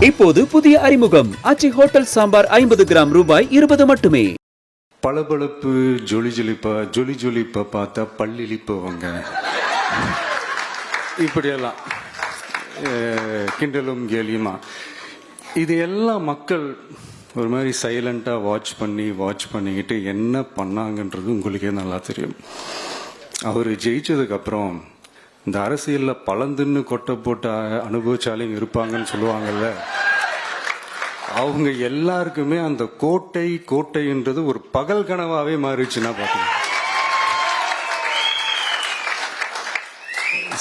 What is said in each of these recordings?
இப்போது புதிய அறிமுகம் ஆச்சி ஹோட்டல் சாம்பார் 50 கிராம் ரூபாய் 20 மட்டுமே. பளபளப்பு ஜொலி ஜொலிப்பா பார்த்தா பல்லிழிப்பவங்க இப்படியெல்லாம் கிண்டலும் கேலியுமா இது எல்லாம் மக்கள் ஒரு மாதிரி சைலண்டா வாட்ச் பண்ணிக்கிட்டு என்ன பண்ணாங்கன்றது உங்களுக்கே நல்லா தெரியும். அவர் ஜெயிச்சதுக்கு அப்புறம் இந்த அரசியல்ல பழந்துன்னு கொட்டை போட்டு அனுபவிச்சாலும் இருப்பாங்கன்னு சொல்லுவாங்கல்ல, அவங்க எல்லாருக்குமே அந்த கோட்டைன்றது ஒரு பகல் கனவாவே மாறிடுச்சுன்னா பாத்தீங்க.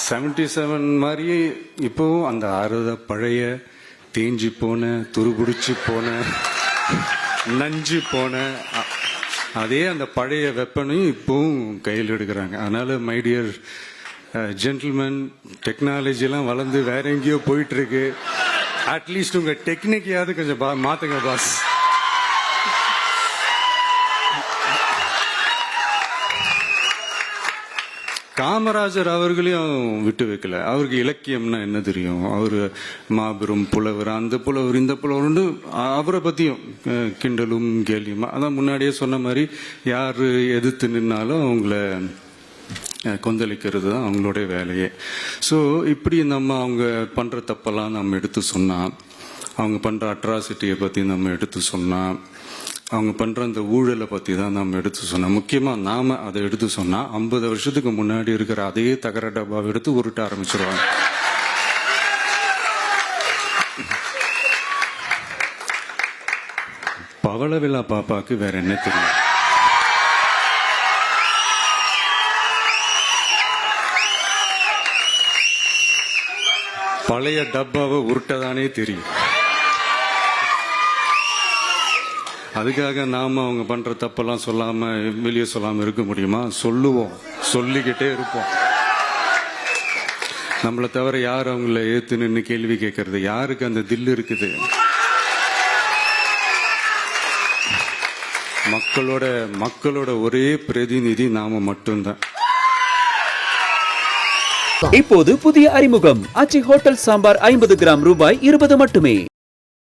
77 மாதிரியே இப்போவும் அந்த பழைய தேஞ்சி போன துருபிடிச்சு போன நஞ்சு போன அதே அந்த பழைய வெப்பனையும் இப்பவும் கையில் எடுக்கிறாங்க. அதனால மை டியர் ஜென்டில்மேன், டெக்னாலஜி எல்லாம் வளர்ந்து வேற எங்கேயோ போயிட்டு இருக்கு. அட்லீஸ்ட் உங்க டெக்னிக்கையாவது கொஞ்சம் மாத்துங்க பாஸ். காமராஜர் அவர்களையும் விட்டு வைக்கல. அவருக்கு இலக்கியம்னா என்ன தெரியும், அவரு மாபெரும் புலவர், அந்த புலவர் இந்த புலவர்னு அவரை பத்தியும் கிண்டலும் கேலியுமா. அதான் முன்னாடியே சொன்ன மாதிரி யாரு எதிர்த்து நின்னாலும் அவங்கள கொந்தளிக்கிறது தான் அவங்களுடைய வேலையே. ஸோ இப்படி அவங்க பண்ற தப்பெல்லாம் நம்ம எடுத்து சொன்னா, அவங்க பண்ற அட்ராசிட்டியை பத்தி நம்ம எடுத்து சொன்னா, அவங்க பண்ற அந்த ஊழலை பத்தி தான் நம்ம எடுத்து சொன்னோம். முக்கியமா நாம அதை எடுத்து சொன்னா 50 வருஷத்துக்கு முன்னாடி இருக்கிற அதே தகர டப்பாவை எடுத்து உருட்ட ஆரம்பிச்சிருவாங்க. பவள விழா பாப்பாக்கு வேற என்ன தெரியும்? பழைய டப்பாவை உருட்டதானே தெரியும். அதுக்காக நாம அவங்க பண்ற தப்பெல்லாம் சொல்லாம வெளியே சொல்லாம இருக்க முடியுமா? சொல்லுவோம், சொல்லிக்கிட்டே இருப்போம். நம்மளை தவிர யார் அவங்கள ஏத்து நின்று கேள்வி கேட்கறது? யாருக்கு அந்த தில் இருக்குது? மக்களோட ஒரே பிரதிநிதி நாம மட்டும்தான். இப்போது புதிய அறிமுகம் ஆச்சி ஹோட்டல் சாம்பார் 50 கிராம் ரூபாய் 20 மட்டுமே.